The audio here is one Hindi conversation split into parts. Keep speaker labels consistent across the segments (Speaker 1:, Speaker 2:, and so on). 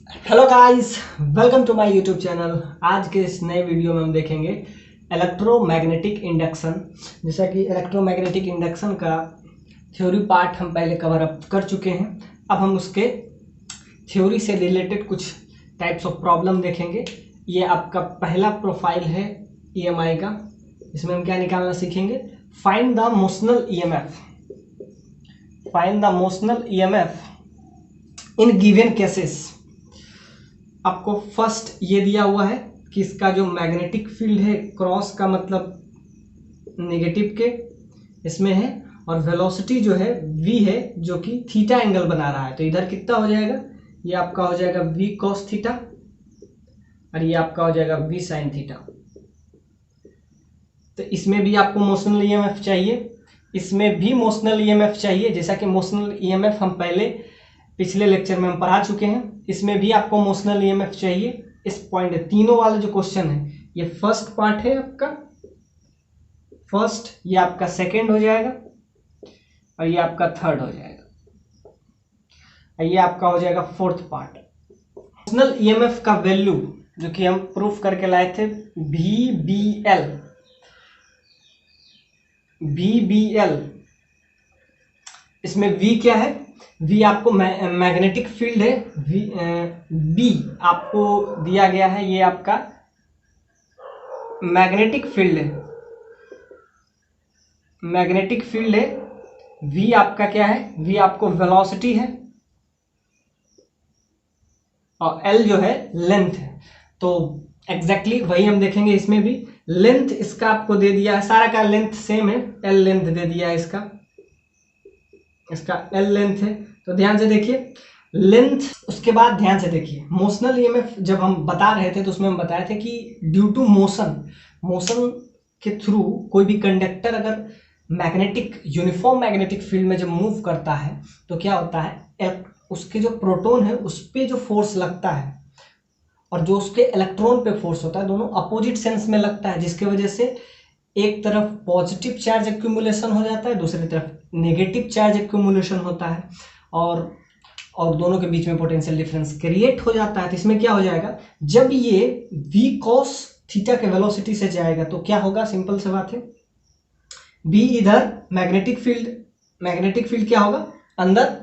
Speaker 1: Hello guys, welcome to my YouTube channel. आज के इस नए वीडियो में हम देखेंगे इलेक्ट्रोमैग्नेटिक इंडक्शन। जैसा कि इलेक्ट्रोमैग्नेटिक इंडक्शन का थ्योरी पार्ट हम पहले कवर अप कर चुके हैं। अब हम उसके थ्योरी से रिलेटेड कुछ टाइप्स ऑफ प्रॉब्लम देखेंगे। ये आपका पहला प्रोफाइल है ईएमआई का। इसमें हम क्या निकालना सीखेंगे? Find the motional EMF. Find the motional EMF in given cases. आपको फर्स्ट ये दिया हुआ है कि इसका जो मैग्नेटिक फील्ड है क्रॉस का मतलब नेगेटिव के इसमें है, और वेलोसिटी जो है v है जो कि थीटा एंगल बना रहा है। तो इधर कितना हो जाएगा? ये आपका हो जाएगा v cos थीटा और ये आपका हो जाएगा v sin थीटा। तो इसमें भी आपको मोशनल ईएमएफ चाहिए, इसमें भी मोशनल ईएमएफ चाहिए। जैसा कि मोशनल ईएमएफ हम पहले पिछले लेक्चर में हम पढ़ा चुके हैं, इसमें भी आपको मोशनल ईएमएफ चाहिए। इस पॉइंट तीनों वाला जो क्वेश्चन है ये फर्स्ट पार्ट है आपका फर्स्ट, ये आपका सेकंड हो जाएगा और ये आपका थर्ड हो जाएगा और ये आपका हो जाएगा फोर्थ पार्ट। मोशनल ईएमएफ का वैल्यू जो कि हम प्रूफ करके लाए थे VBL। इसमें V क्या है? V आपको मैग्नेटिक फील्ड है। B आपको दिया गया है, ये आपका मैग्नेटिक फील्ड है। मैग्नेटिक फील्ड है। V आपका क्या है? V आपको वेलोसिटी है और L जो है लेंथ है। तो एग्जैक्टली वही हम देखेंगे इसमें भी। लेंथ इसका आपको दे दिया है, सारा का लेंथ सेम है, L लेंथ दे दिया है इसका L लेंथ है। तो ध्यान से देखिए लेंथ। उसके बाद ध्यान से देखिए मोशनल ईएमएफ जब हम बता रहे थे तो उसमें हम बताए थे कि ड्यू टू मोशन के थ्रू कोई भी कंडक्टर अगर मैग्नेटिक यूनिफॉर्म मैग्नेटिक फील्ड में जब मूव करता है तो क्या होता है, उसके जो प्रोटॉन है उस पर जो फोर्स लगता है और जो उसके इलेक्ट्रॉन पे फोर्स होता है दोनों अपोजिट सेंस में लगता है, जिसके वजह से एक तरफ पॉजिटिव चार्ज एक्यूमुलेशन हो जाता है, दूसरी तरफ नेगेटिव चार्ज एक्यूमुलेशन होता है और दोनों के बीच में पोटेंशियल डिफरेंस क्रिएट हो जाता है। तो इसमें क्या हो जाएगा, जब ये v cos थीटा के वेलोसिटी से जाएगा तो क्या होगा? सिंपल सी बात है, b इधर मैग्नेटिक फील्ड क्या होगा अंदर,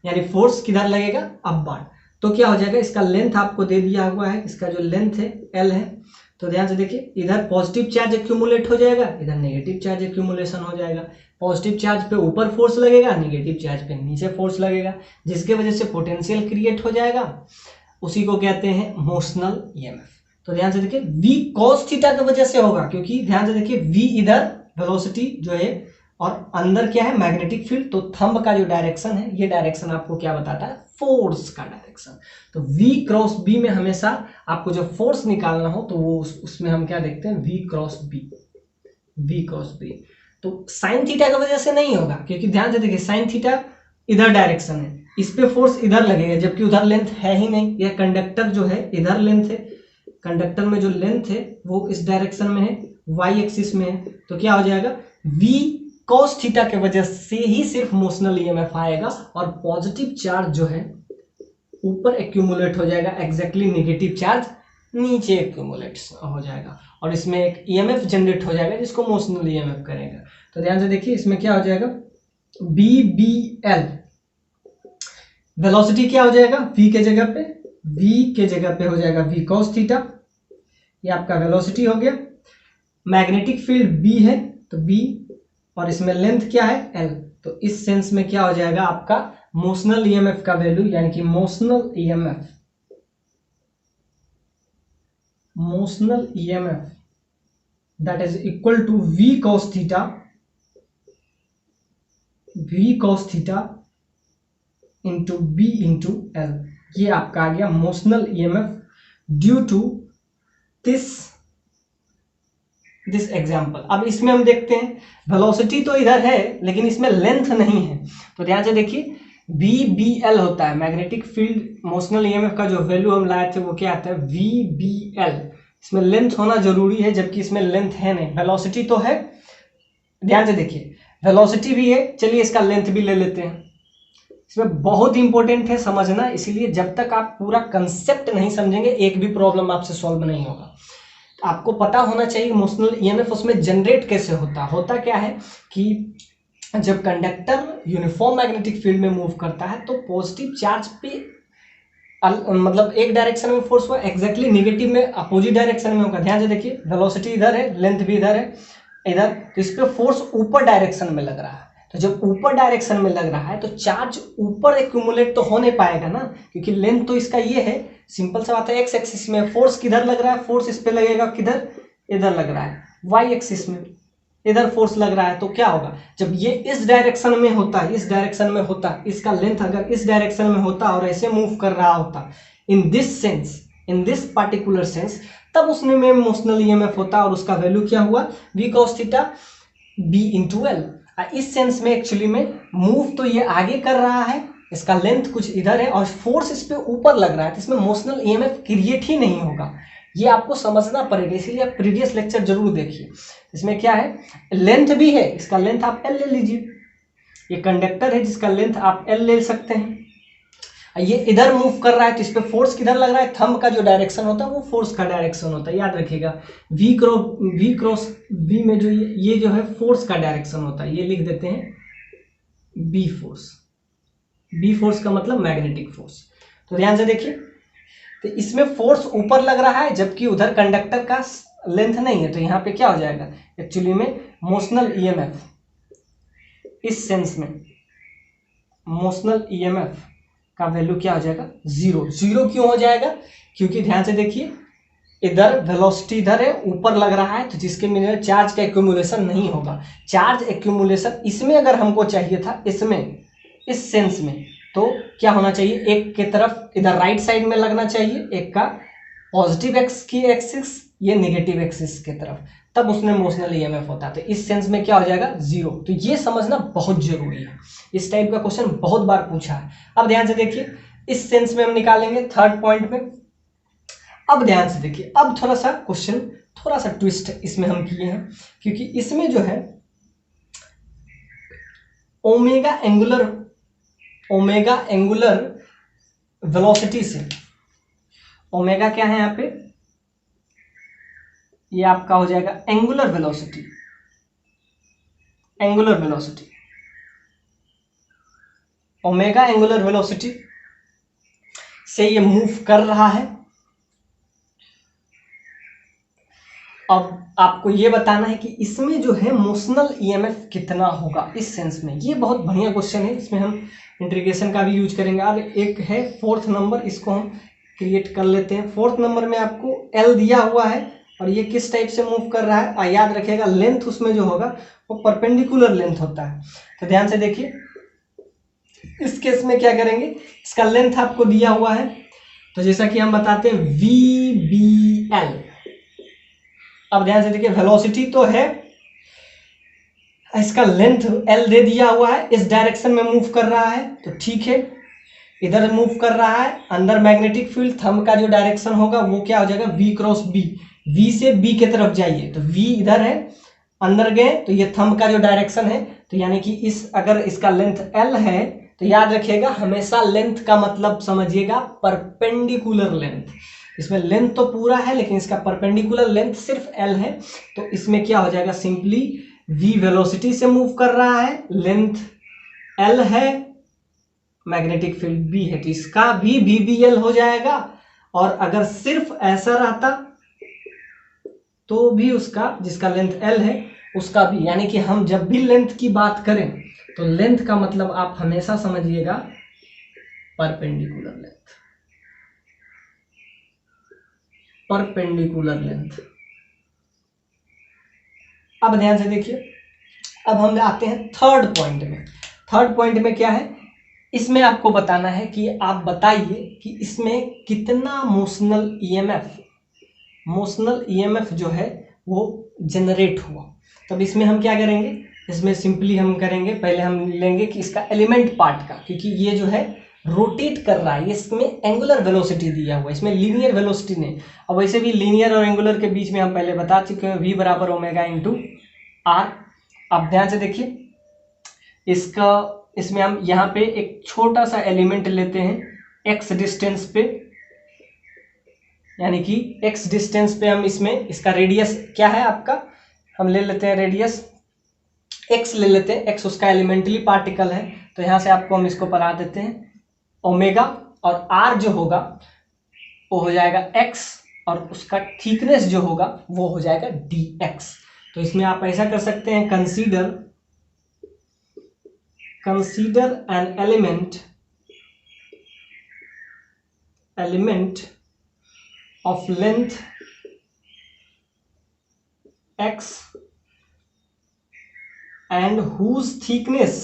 Speaker 1: यानी फोर्स किधर लगेगा? अपवर्ड। तो क्या हो जाएगा, इसका लेंथ आपको दे दिया हुआ है, इसका जो लेंथ है L है। तो ध्यान से देखिए इधर पॉजिटिव चार्ज एक्यूमुलेट हो जाएगा, इधर नेगेटिव चार्ज एक्यूमुलेशन हो जाएगा। पॉजिटिव चार्ज पे ऊपर फोर्स लगेगा, नेगेटिव चार्ज पे नीचे फोर्स लगेगा, जिसके वजह से पोटेंशियल क्रिएट हो जाएगा। उसी को कहते हैं मोशनल ईएमएफ। तो ध्यान से देखिए v cos थीटा की वजह से होगा, क्योंकि ध्यान से देखिए v इधर वेलोसिटी जो है और अंदर क्या है? Magnetic field. तो थंब का जो डायरेक्शन है ये डायरेक्शन आपको क्या बताता है? फोर्स का डायरेक्शन। तो v क्रॉस b में हमेशा आपको जब फोर्स निकालना हो तो वो उसमें हम क्या देखते हैं? v cross b। तो साइन थीटा की वजह से नहीं होगा, क्योंकि ध्यान से देखिए साइन थीटा इधर डायरेक्शन है, इस पे फोर्स इधर लगेगा, जबकि उधर लेंथ है ही नहीं। यह कंडक्टर जो है इधर लेंथ है, कंडक्टर में जो लेंथ है वो इस डायरेक्शन में है, y एक्सिस में है। तो क्या हो जाएगा, v cos थीटा के वजह से ही सिर्फ मोशनल ईएमएफ आएगा और पॉजिटिव चार्ज जो है ऊपर एक्यूमुलेट हो जाएगा, एग्जैक्टली नेगेटिव चार्ज नीचे एक्यूमुलेट हो जाएगा और इसमें एक ईएमएफ जनरेट हो जाएगा जिसको मोशनल ईएमएफ करेगा। तो ध्यान से देखिए इसमें क्या हो जाएगा, BBL वेलोसिटी क्या हो जाएगा? v के जगह पे हो जाएगा v cos थीटा, ये आपका वेलोसिटी हो गया। मैग्नेटिक फील्ड B है तो B, और इसमें लेंथ क्या है? L। तो इस सेंस में क्या हो जाएगा आपका मोशनल ईएमएफ का वैल्यू, यानी कि motional EMF that is equal to v cos theta into B into L। ये आपका आ गया motional EMF due to this example. अब इसमें हम देखते हैं वेलोसिटी तो इधर है लेकिन इसमें लेंथ नहीं है। तो ध्यान से देखिए VBL होता है मैग्नेटिक फील्ड मोशनल ईएमएफ का जो वैल्यू हम लाए थे वो क्या आता है? VBL। इसमें लेंथ होना जरूरी है, जबकि इसमें लेंथ है नहीं, वेलोसिटी तो है। ध्यान से देखिए वेलोसिटी भी है, चलिए इसका लेंथ भी ले लेते हैं। इसमें बहुत इंपॉर्टेंट है समझना, इसीलिए जब तक आप पूरा कंसेप्ट नहीं समझेंगे एक भी प्रॉब्लम आपसे सॉल्व नहीं होगा। तो आपको पता होना चाहिए इमोशनल ईएमएफ उसमें जनरेट कैसे होता क्या है कि जब कंडक्टर यूनिफॉर्म मैग्नेटिक फील्ड में मूव करता है तो पॉजिटिव चार्ज पे मतलब एक डायरेक्शन में फोर्स हुआ, एग्जैक्टली नेगेटिव में अपोजिट डायरेक्शन में होगा। ध्यान से देखिए, वेलोसिटी इधर है, लेंथ भी इधर है, इधर, तो इस पे फोर्स ऊपर डायरेक्शन में लग रहा है। तो जब ऊपर डायरेक्शन में लग रहा है तो चार्ज ऊपर एक्यूमुलेट तो हो नहीं पाएगा ना, क्योंकि लेंथ तो इसका ये है। सिंपल सा बात है, एक्स एक्सिस में फोर्स किधर लग रहा है, फोर्स इस पे लगेगा किधर, इधर लग रहा है। वाई एक्सिस में इधर फोर्स लग रहा है, तो क्या होगा, जब ये इस डायरेक्शन में होता है, इस डायरेक्शन में होता, इसका लेंथ अगर इस डायरेक्शन में होता और ऐसे मूव कर रहा होता in this sense, in this particular sense, तब उसमें में इमोशनल ईएमएफ होता और उसका वैल्यू क्या हुआ, v cos theta b into L. इस सेंस में एक्चुअली में मूव तो ये आगे कर रहा है, इसका लेंथ कुछ इधर है और फोर्स इस पे ऊपर लग रहा है, तो इसमें इमोशनल ईएमएफ क्रिएट ही नहीं होगा। ये आपको समझना पड़ेगा, इसीलिए आप प्रीवियस लेक्चर जरूर देखिए। इसमें क्या है, लेंथ भी है, इसका लेंथ आप एल ले लीजिए, ये कंडक्टर है जिसका लेंथ आप एल ले सकते हैं। ये इधर मूव कर रहा है तो इस पे फोर्स किधर लग रहा है, थंब का जो डायरेक्शन होता है वो फोर्स का डायरेक्शन होता है, याद रखिएगा। v क्रॉस v में जो ये जो है फोर्स का डायरेक्शन होता है, ये लिख देते हैं b फोर्स। b फोर्स का मतलब मैग्नेटिक फोर्स। तो ध्यान से देखिए, तो इसमें फोर्स ऊपर लग रहा है जबकि उधर कंडक्टर का लेंथ नहीं है, तो यहाँ पे क्या हो जाएगा, एक्चुअली में मोशनल ईएमएफ इस सेंस में मोशनल ईएमएफ का वैल्यू क्या हो जाएगा, जीरो। जीरो क्यों हो जाएगा, क्योंकि ध्यान से देखिए इधर वेलोसिटी इधर है, ऊपर लग रहा है, तो जिसके मीन चार्ज का एक्यूमुलेशन नहीं होगा। चार्ज एक्यूमुलेशन इसमें अगर हमको चाहिए था, इसमें इस सेंस में, तो क्या होना चाहिए, एक के तरफ इधर राइट साइड में लगना चाहिए, एक का पॉजिटिव एक्स की एक्सिस, ये नेगेटिव एक्सिस के तरफ, तब उसमें इमोशनल ईएमएफ होता है। तो इस सेंस में क्या हो जाएगा, जीरो। तो ये समझना बहुत जरूरी है, इस टाइप का क्वेश्चन बहुत बार पूछा है। अब ध्यान से देखिए, इस सेंस में हम निकालेंगे थर्ड पॉइंट में। अब ध्यान से देखिए, अब थोड़ा सा क्वेश्चन थोड़ा सा ट्विस्ट इसमें हम किए हैं, क्योंकि इसमें जो है ओमेगा एंगुलर वेलोसिटी से, ओमेगा क्या है यहाँ पे, ये आपका हो जाएगा angular velocity, angular velocity, omega angular velocity से ये मूव कर रहा है। अब आपको ये बताना है कि इसमें जो है मोशनल ईएमएफ कितना होगा इस सेंस में। ये बहुत बढ़िया क्वेश्चन है, इसमें हम इंटीग्रेशन का भी यूज करेंगे। और एक है फोर्थ नंबर, इसको हम क्रिएट कर लेते हैं। फोर्थ नंबर में आपको एल दिया हुआ है और ये किस टाइप से मूव कर रहा है, याद रखिएगा लेंथ उसमें जो होगा वो परपेंडिकुलर लेंथ होता है। तो ध्यान से देखिए, इस केस में क्या करेंगे, इसका लेंथ आपको दिया हुआ है, तो जैसा कि हम बताते हैं VBL। अब ध्यान से देखिए, वेलोसिटी तो है, इसका लेंथ L दे दिया हुआ है, इस डायरेक्शन में मूव कर रहा है, तो ठीक है, इधर मूव कर रहा है, अंदर मैग्नेटिक फील्ड, थंब का जो डायरेक्शन होगा वो क्या हो जाएगा, V क्रॉस B। V से B की तरफ जाइए, तो V इधर है, अंदर गए तो ये थंब का जो डायरेक्शन है, तो यानी कि इस अगर इसका लेंथ L है तो याद रखिएगा हमेशा लेंथ का मतलब समझिएगा परपेंडिकुलर लेंथ। इसमें लेंथ तो पूरा है लेकिन इसका परपेंडिकुलर लेंथ सिर्फ L है, तो इसमें क्या हो जाएगा, सिंपली V वेलोसिटी से मूव कर रहा है, लेंथ L है, मैग्नेटिक फील्ड B है, तो इसका भी VBL हो जाएगा। और अगर सिर्फ ऐसा रहता तो भी उसका, जिसका लेंथ L है उसका भी, यानी कि हम जब भी लेंथ की बात करें तो लेंथ का मतलब आप हमेशा समझिएगा परपेंडिकुलर लेंथ, परपेंडिकुलर लेंथ। अब ध्यान से देखिए, अब हम आते हैं थर्ड पॉइंट में। थर्ड पॉइंट में क्या है, इसमें आपको बताना है कि आप बताइए कि इसमें कितना मोशनल ईएमएफ जो है वो जनरेट हुआ। तब इसमें हम क्या करेंगे, इसमें सिंपली हम करेंगे, पहले हम लेंगे कि इसका एलिमेंट पार्ट का, क्योंकि ये जो है रोटेट कर रहा है, इसमें एंगुलर वेलोसिटी दिया हुआ है, इसमें लीनियर वेलोसिटी नहीं। अब वैसे भी लीनियर और एंगुलर के बीच में हम पहले बता चुके हैं, V बराबर ओमेगा इंटू आर। अब ध्यान से देखिए, इसमें हम यहाँ पे एक छोटा सा एलिमेंट लेते हैं x डिस्टेंस पे, यानी कि x डिस्टेंस पे हम इसमें इसका रेडियस क्या है आपका, हम ले लेते हैं रेडियस x ले लेते हैं, x उसका एलिमेंट्री पार्टिकल है, तो यहाँ से आपको हम इसको पढ़ा देते हैं ओमेगा, और r जो होगा वो हो जाएगा x, और उसका थिकनेस जो होगा वो हो जाएगा dx। तो इसमें आप ऐसा कर सकते हैं, consider an element of length x and whose thickness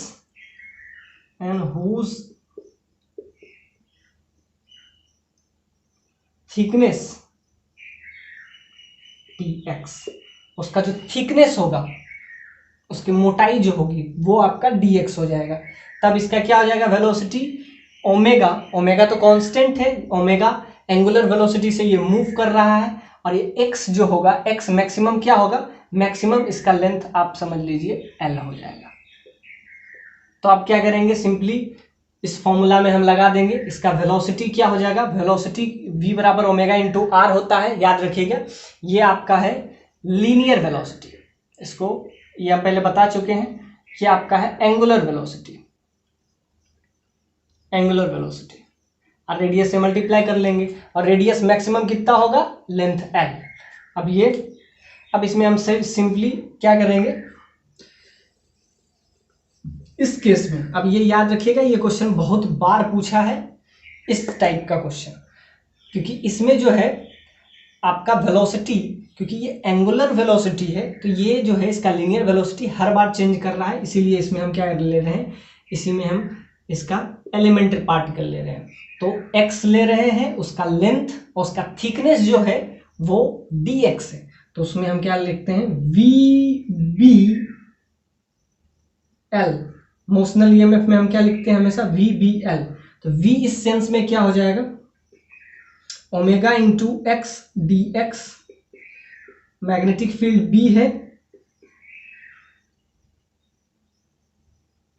Speaker 1: dx, उसका जो थिकनेस होगा, उसकी मोटाई जो होगी वो आपका dx हो जाएगा। तब इसका क्या हो जाएगा, वेलोसिटी ओमेगा तो कांस्टेंट है, ओमेगा एंगुलर वेलोसिटी से ये मूव कर रहा है, और ये x जो होगा, x मैक्सिमम क्या होगा, मैक्सिमम इसका लेंथ आप समझ लीजिए l हो जाएगा। तो आप क्या करेंगे, सिंपली इस फॉर्मूला में हम लगा देंगे, इसका वेलोसिटी क्या हो जाएगा, वेलोसिटी v बराबर ओमेगा इंटू आर होता है, याद रखिएगा। ये आपका है लीनियर वेलोसिटी, इसको ये हम पहले बता चुके हैं कि आपका है एंगुलर वेलोसिटी, और रेडियस से मल्टीप्लाई कर लेंगे, और रेडियस मैक्सिमम कितना होगा, लेंथ l। अब इसमें हम सिंपली क्या करेंगे इस केस में, अब ये याद रखिएगा, ये क्वेश्चन बहुत बार पूछा है इस टाइप का क्वेश्चन, क्योंकि इसमें जो है आपका वेलोसिटी, क्योंकि ये एंगुलर वेलोसिटी है, तो ये जो है इसका लीनियर वेलोसिटी हर बार चेंज कर रहा है, इसीलिए इसमें हम क्या ले रहे हैं, इसी में हम इसका एलिमेंट्री पार्टिकल ले रहे हैं। तो x ले रहे हैं, उसका लेंथ और उसका थिकनेस जो है वो dx है, तो उसमें हम क्या लिखते हैं, VBL। मोशनल ईएमएफ में हम क्या लिखते हैं हमेशा, VBL। तो v इस सेंस में क्या हो जाएगा, omega into x dx, magnetic field B है,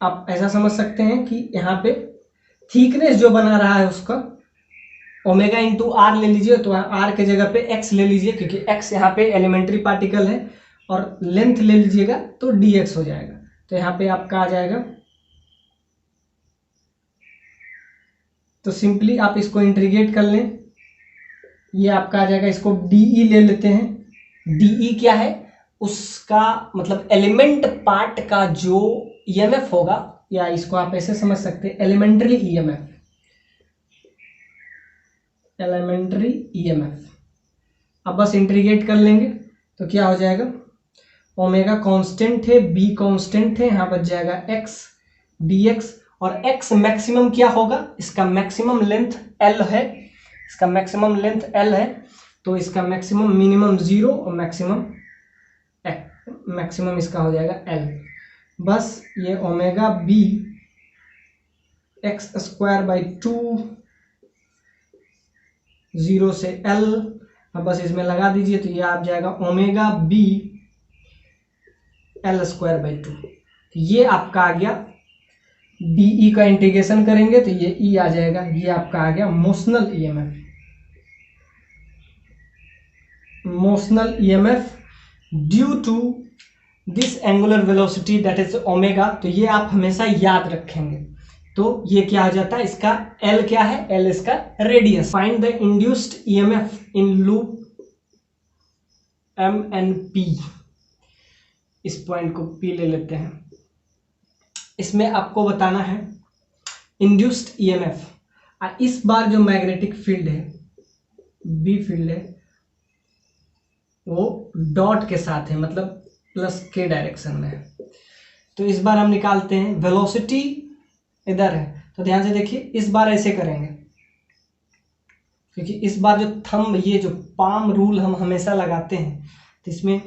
Speaker 1: आप ऐसा समझ सकते हैं कि यहाँ पे थिकनेस जो बना रहा है उसका ओमेगा इंटू आर ले लीजिए, तो आर के जगह पे x ले लीजिए, क्योंकि x यहाँ पे एलिमेंट्री पार्टिकल है, और लेंथ ले लीजिएगा तो dx हो जाएगा। तो यहाँ पे आपका आ जाएगा, तो सिंपली आप इसको इंटीग्रेट कर लें, ये आपका आ जाएगा, इसको dE ले लेते हैं। dE क्या है, उसका मतलब एलिमेंट पार्ट का जो ईएमएफ होगा, या इसको आप ऐसे समझ सकते हैं, एलिमेंट्री ईएमएफ। अब बस इंटीग्रेट कर लेंगे तो क्या हो जाएगा, ओमेगा कांस्टेंट है, बी कांस्टेंट है, यहाँ बच जाएगा x dx, और x मैक्सिमम क्या होगा, इसका मैक्सिमम लेंथ l है, तो इसका मैक्सिमम मिनिमम 0 और मैक्सिमम इसका हो जाएगा l। बस ये omega B x square by 2 0 से l, अब बस इसमें लगा दीजिए, तो ये आ जाएगा omega B l square by 2। ये आपका आ गया, dE का इंटीग्रेशन करेंगे तो ये E आ जाएगा, ये आपका आ गया motional EMF due to this angular velocity that is omega. तो ये आप हमेशा याद रखेंगे। तो ये क्या हो जाता है, इसका L क्या है, L इसका radius. Find the induced EMF in loop M and P। इस पॉइंट को P ले लेते हैं। इसमें आपको बताना है इंड्यूस्ड ईएमएफ, इस बार जो मैग्नेटिक फील्ड है, B फील्ड है, वो डॉट के साथ है, मतलब प्लस के डायरेक्शन में है। तो इस बार हम निकालते हैं, वेलोसिटी इधर है, तो ध्यान से देखिए, इस बार ऐसे करेंगे, क्योंकि इस बार जो थंब, ये जो पाम रूल हम हमेशा लगाते हैं, तो इसमें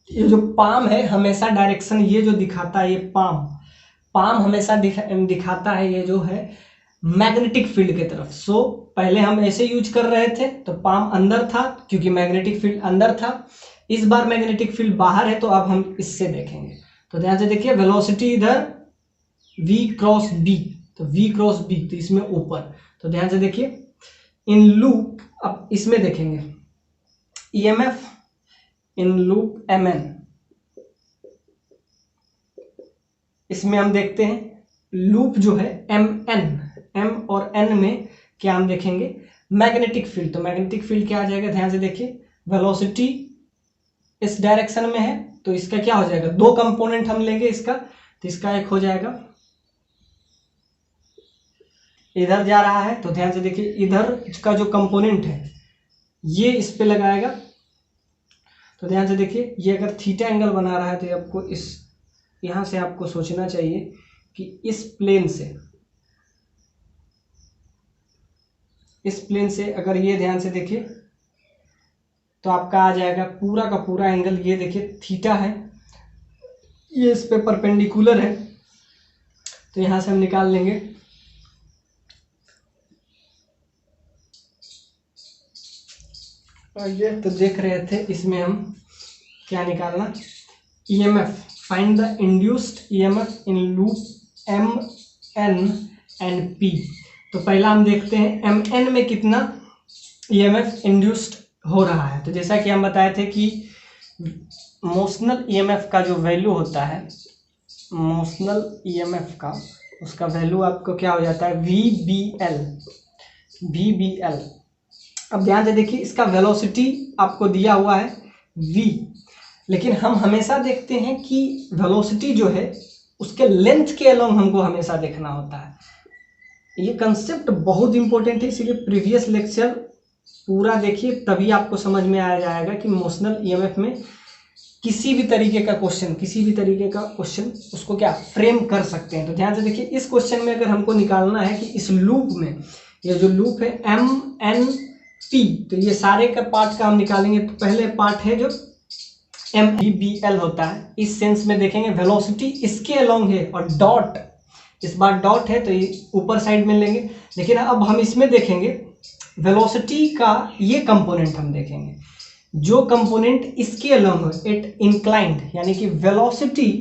Speaker 1: ये जो पाम है हमेशा डायरेक्शन ये जो दिखाता है, ये पाम हमेशा दिखाता है ये जो है मैग्नेटिक फील्ड की तरफ। सो पहले हम ऐसे यूज कर रहे थे तो पाम अंदर था, क्योंकि मैग्नेटिक फील्ड अंदर था। इस बार मैग्नेटिक फील्ड बाहर है, तो अब हम इससे देखेंगे। तो ध्यान से देखिए वेलोसिटी इधर v क्रॉस b, तो v क्रॉस b तो इसमें ऊपर। तो ध्यान से देखिए इन लूप, अब इसमें देखेंगे ईएमएफ इन लूप mn, इसमें हम देखते हैं लूप जो है m और n में क्या हम देखेंगे मैग्नेटिक फील्ड। तो मैग्नेटिक फील्ड क्या आ जाएगा, ध्यान से देखिए वेलोसिटी इस डायरेक्शन में है तो इसका क्या हो जाएगा, दो कंपोनेंट हम लेंगे इसका, तो इसका एक हो जाएगा इधर जा रहा है, तो ध्यान से देखिए इधर का जो कंपोनेंट है ये इस पे लगाएगा। तो ध्यान से देखिए ये अगर थीटा एंगल बना रहा है तो आपको इस यहां से आपको सोचना चाहिए कि इस प्लेन से अगर ये ध्यान से देखिए तो आपका आ जाएगा पूरा का पूरा एंगल, ये देखिए थीटा है, ये इस पे परपेंडिकुलर है, तो यहां से हम निकाल लेंगे। ये तो देख रहे थे इसमें हम क्या निकालना, EMF, find the induced EMF in loop M N and P. तो पहला हम देखते हैं एम एन में कितना ईएमएफ इंड्यूस्ड हो रहा है। तो जैसा कि हम बताए थे कि मोशनल ईएमएफ का जो वैल्यू होता है, मोशनल ईएमएफ का उसका वैल्यू आपको क्या हो जाता है VBL। अब ध्यान से देखिए इसका वेलोसिटी आपको दिया हुआ है v, लेकिन हम हमेशा देखते हैं कि वेलोसिटी जो है उसके लेंथ के अलोंग हमको हमेशा देखना होता है। ये कंसेप्ट बहुत इंपॉर्टेंट है, इसीलिए प्रीवियस लेक्चर पूरा देखिए तभी आपको समझ में आ जाएगा कि मोशनल ईएमएफ में किसी भी तरीके का क्वेश्चन उसको क्या फ्रेम कर सकते हैं। तो ध्यान से देखिए इस क्वेश्चन में अगर हमको निकालना है कि इस लूप में ये जो लूप है MNP, तो ये सारे का पार्ट का हम निकालेंगे। तो पहले पार्ट है जो MVBL होता है, इस सेंस में देखेंगे वेलोसिटी इसके अलोंग है और डॉट, इस बार डॉट है तो ये ऊपर साइड में लेंगे। लेकिन अब हम इसमें देखेंगे वेलोसिटी का ये कंपोनेंट हम देखेंगे जो कंपोनेंट इसके अलोंग हो इट इंक्लाइंड, यानी कि वेलोसिटी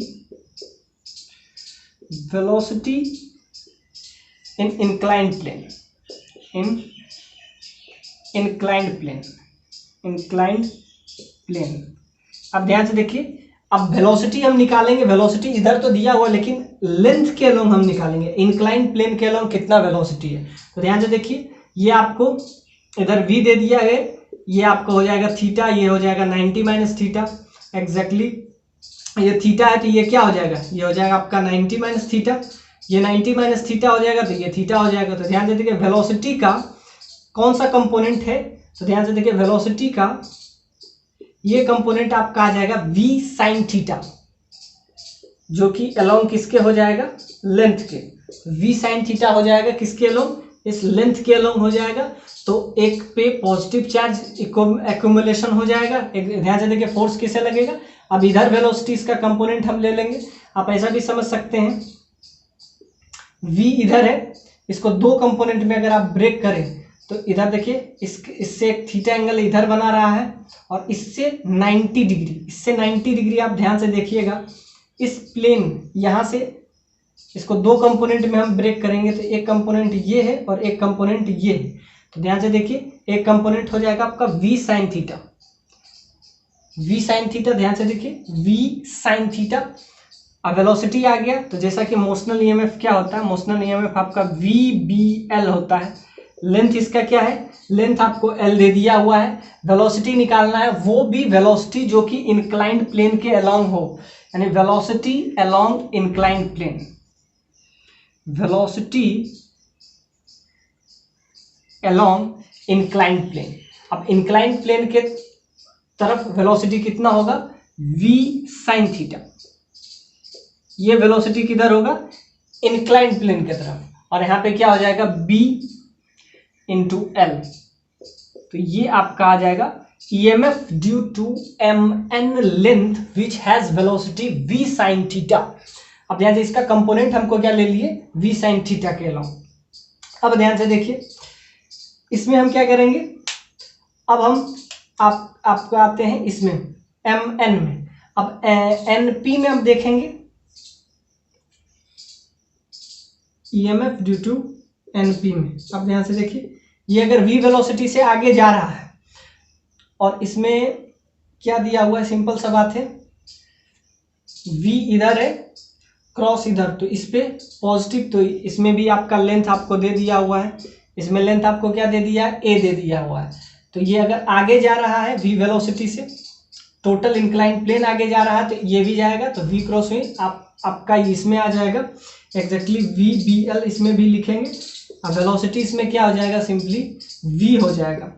Speaker 1: इन इंक्लाइंड प्लेन। अब ध्यान से देखिए अब वेलोसिटी हम निकालेंगे, वेलोसिटी इधर तो दिया हुआ लेकिन लेंथ के अलोंग हम निकालेंगे, इंक्लाइंड प्लेन के अलोंग कितना वेलोसिटी है। तो ध्यान से देखिए ये आपको इधर v दे दिया है, ये आपको हो जाएगा थीटा, ये हो जाएगा 90 माइनस थीटा एग्जैक्टली, ये थीटा है तो ये क्या हो जाएगा, ये हो जाएगा आपका 90 माइनस थीटा, ये 90 माइनस थीटा हो जाएगा तो ये थीटा हो जाएगा। तो ध्यान से देखिए वेलोसिटी का कौन सा कंपोनेंट है, तो ध्यान से देखिए वेलोसिटी का ये कंपोनेंट आपका आ जाएगा v साइन थीटा, जो कि अलोंग किसके हो जाएगा, लेंथ के। v साइन थीटा हो जाएगा किसके अलोंग, इस लेंथ के अलोंग हो जाएगा। तो एक पे पॉजिटिव चार्ज एक्यूमुलेशन हो जाएगा। ध्यान से देखिए फोर्स किसे लगेगा, अब इधर वेलोसिटी इसका कंपोनेंट हम ले लेंगे, आप ऐसा भी समझ सकते हैं v इधर है, इसको दो कंपोनेंट में अगर आप ब्रेक करें तो इधर देखिए इससे एक थीटा एंगल इधर बना रहा है और इससे 90 डिग्री, आप ध्यान से देखिएगा इस प्लेन यहाँ से इसको दो कंपोनेंट में हम ब्रेक करेंगे तो एक कंपोनेंट ये है और एक कंपोनेंट ये है। तो ध्यान से देखिए एक कंपोनेंट हो जाएगा आपका v साइन थीटा, ध्यान से देखिए v साइन थीटा। अब वेलोसिटी आ गया, तो जैसा कि मोशनल ईएमएफ क्या होता है, मोशनल ईएमएफ आपका VBL होता है। लेंथ इसका क्या है, लेंथ आपको L दे दिया हुआ है, वेलोसिटी निकालना है, वो भी वेलोसिटी जो कि इंक्लाइंड प्लेन के अलोंग हो, यानी velocity along inclined plane, velocity along inclined plane. अब इंक्लाइंड प्लेन के तरफ वेलोसिटी कितना होगा, v साइन थीटा, ये वेलोसिटी किधर होगा, इंक्लाइंड प्लेन के तरफ, और यहाँ पे क्या हो जाएगा b इंटू L। तो ये आपका आ जाएगा EMF due to MN length which has velocity v sine theta. अब ध्यान से इसका कंपोनेंट हमको क्या ले लिए, v साइन थीटा के अलोंग। अब ध्यान से देखिए इसमें हम क्या करेंगे, अब हम आपको आते हैं इसमें MN में। अब NP में हम देखेंगे ईएमएफ ड्यू टू एनपी में। अब ध्यान से देखिए, ये अगर v वेलोसिटी से आगे जा रहा है और इसमें क्या दिया हुआ है, सिंपल सा बात है, v इधर है, क्रॉस इधर, तो इस पे पॉजिटिव, तो इसमें भी आपका लेंथ आपको दे दिया हुआ है, इसमें लेंथ आपको क्या दे दिया है, a दे दिया हुआ है। तो ये अगर आगे जा रहा है v वेलोसिटी से, टोटल इंक्लाइन प्लेन आगे जा रहा है, तो ये भी जाएगा, तो v क्रॉस v आपका इसमें आ जाएगा एग्जैक्टली v bl, इसमें भी लिखेंगे। अब वेलोसिटी इसमें क्या हो जाएगा, सिंपली v हो जाएगा,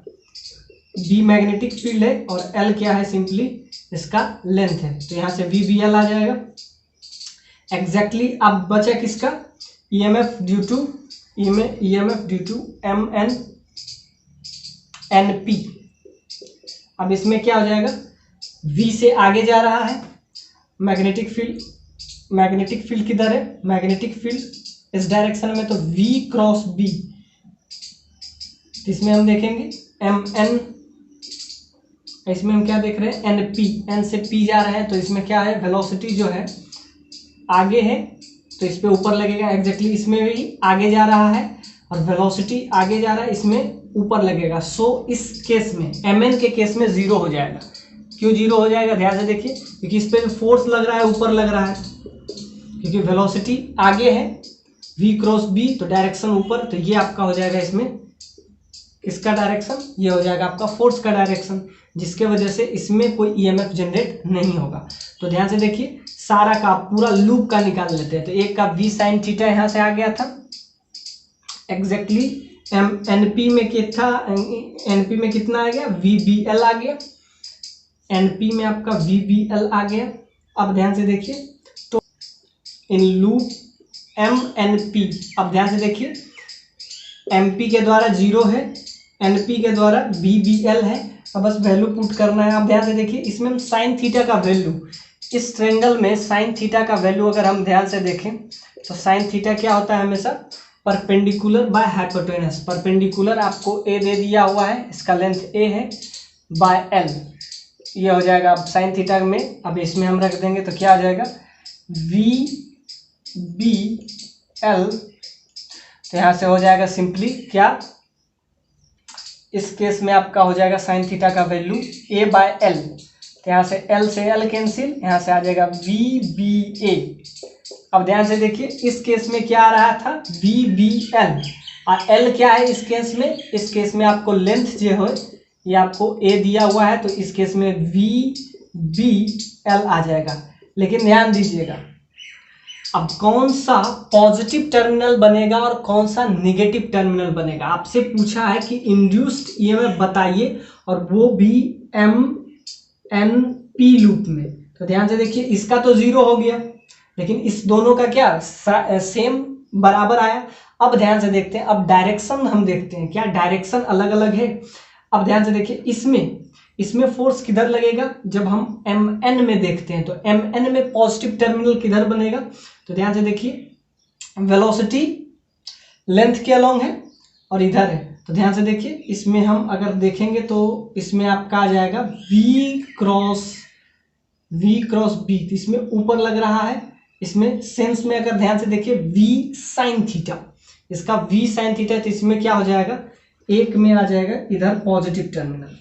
Speaker 1: b मैग्नेटिक फील्ड है और l क्या है, सिंपली इसका लेंथ है, तो यहाँ से v bl आ जाएगा एग्जैक्टली। अब बचा किसका, EMF due to mn np। अब इसमें क्या हो जाएगा, v से आगे जा रहा है, मैग्नेटिक फील्ड किधर है, मैग्नेटिक फील्ड इस डायरेक्शन में, तो v क्रॉस b, इसमें हम देखेंगे mn, इसमें हम क्या देख रहे हैं, np, n से p जा रहे हैं, तो इसमें क्या है, वेलोसिटी जो है आगे है, तो इस पे ऊपर लगेगा एग्जैक्टली, इसमें भी आगे जा रहा है और वेलोसिटी आगे जा रहा है, इसमें ऊपर लगेगा। सो इस केस में mn के केस में 0 हो जाएगा। क्यों 0 हो जाएगा, ध्यान से देखिए, क्योंकि इस पे फोर्स लग रहा है, ऊपर लग रहा है, क्योंकि वेलोसिटी आगे है, v क्रॉस b, तो डायरेक्शन ऊपर, तो ये आपका हो जाएगा इसमें किसका डायरेक्शन, ये हो जाएगा आपका फोर्स का डायरेक्शन, जिसके वजह से इसमें कोई ईएमएफ जनरेट नहीं होगा। तो ध्यान से देखिए, सारा का पूरा लूप का निकाल लेते हैं। तो एक का v साइन थीटा यहाँ से आ गया था एग्जैक्टली, एनपी में कितना आ गया, vbl आ गया, एनपी में आपका vbl आ गया। अब ध्यान से देखिए, तो इन लूप mnp, अब ध्यान से देखिए, mp के द्वारा 0 है, np के द्वारा vbl है, अब बस वैल्यू पुट करना है। अब ध्यान से देखिए, इसमें हम साइन थीटा का वैल्यू, इस ट्रेंगल में साइन थीटा का वैल्यू अगर हम ध्यान से देखें, तो साइन थीटा क्या होता है, हमेशा परपेंडिकुलर बाय हाइपोटेनस। परपेंडिकुलर आपको a दे दिया हुआ है, इसका लेंथ a है, बाय l, ये हो जाएगा। अब साइन थीटा में अब इसमें हम रख देंगे, तो क्या हो जाएगा, vbl, तो यहाँ से हो जाएगा सिंपली क्या, इस केस में आपका हो जाएगा साइन थीटा का वैल्यू a बाय l, तो यहाँ से l कैंसिल, यहाँ से आ जाएगा vba। अब ध्यान से देखिए, इस केस में क्या आ रहा था, vbl, और l क्या है इस केस में आपको लेंथ जो है ये आपको a दिया हुआ है, तो इस केस में vbl आ जाएगा। लेकिन ध्यान दीजिएगा, अब कौन सा पॉजिटिव टर्मिनल बनेगा और कौन सा नेगेटिव टर्मिनल बनेगा, आपसे पूछा है कि इंड्यूस्ड ईएमएफ बताइए, और वो भी mnp लूप में। तो ध्यान से देखिए, इसका तो 0 हो गया, लेकिन इस दोनों का क्या सेम बराबर आया। अब ध्यान से देखते हैं, अब डायरेक्शन हम देखते हैं, क्या डायरेक्शन अलग अलग है। अब ध्यान से देखिए, इसमें फोर्स किधर लगेगा, जब हम mn में देखते हैं, तो mn में पॉजिटिव टर्मिनल किधर बनेगा, तो ध्यान से देखिए, वेलोसिटी लेंथ के अलोंग है और इधर है, तो ध्यान से देखिए, इसमें हम अगर देखेंगे तो इसमें आपका आ जाएगा v क्रॉस b, तो इसमें ऊपर लग रहा है, इसमें सेंस में अगर ध्यान से देखिए v साइन थीटा, इसका v साइन थीटा, तो इसमें क्या हो जाएगा, एक में आ जाएगा इधर पॉजिटिव टर्मिनल,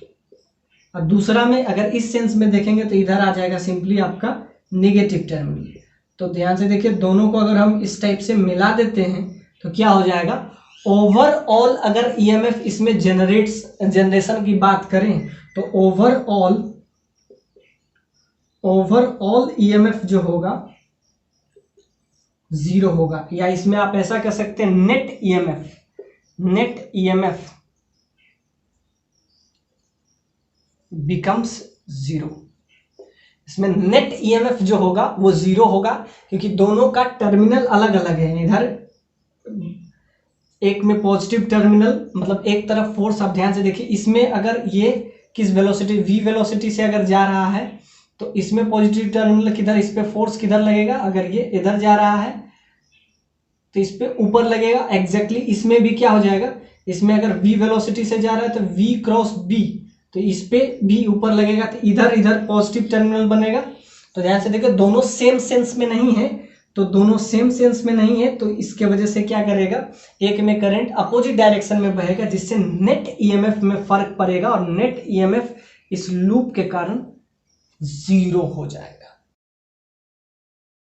Speaker 1: और दूसरा में अगर इस सेंस में देखेंगे तो इधर आ जाएगा सिंपली आपका नेगेटिव टर्मिनल। तो ध्यान से देखिए, दोनों को अगर हम इस टाइप से मिला देते हैं तो क्या हो जाएगा, ओवरऑल अगर ईएमएफ इसमें जनरेशन की बात करें, तो ओवरऑल ईएमएफ जो होगा 0 होगा, या इसमें आप ऐसा कह सकते हैं नेट ईएमएफ बिकम्स 0। इसमें नेट ईएमएफ जो होगा वो 0 होगा, क्योंकि दोनों का टर्मिनल अलग अलग है। इधर एक में पॉजिटिव टर्मिनल, मतलब एक तरफ फोर्स, आप ध्यान से देखिए, इसमें अगर ये किस वेलोसिटी, v वेलोसिटी से अगर जा रहा है, तो इसमें पॉजिटिव टर्मिनल किधर, इस पे फोर्स किधर लगेगा, अगर ये इधर जा रहा है तो इस पे ऊपर लगेगा एग्जैक्टली। इसमें भी क्या हो जाएगा, इसमें अगर v वेलोसिटी से जा रहा है तो v क्रॉस b, तो इस पे भी ऊपर लगेगा, तो इधर पॉजिटिव टर्मिनल बनेगा। तो ध्यान से देखो, दोनों सेम सेंस में नहीं है, तो दोनों सेम सेंस में नहीं है, तो इसके वजह से क्या करेगा, एक में करंट अपोजिट डायरेक्शन में बहेगा, जिससे नेट ईएमएफ में फर्क पड़ेगा और नेट ईएमएफ इस लूप के कारण 0 हो जाएगा।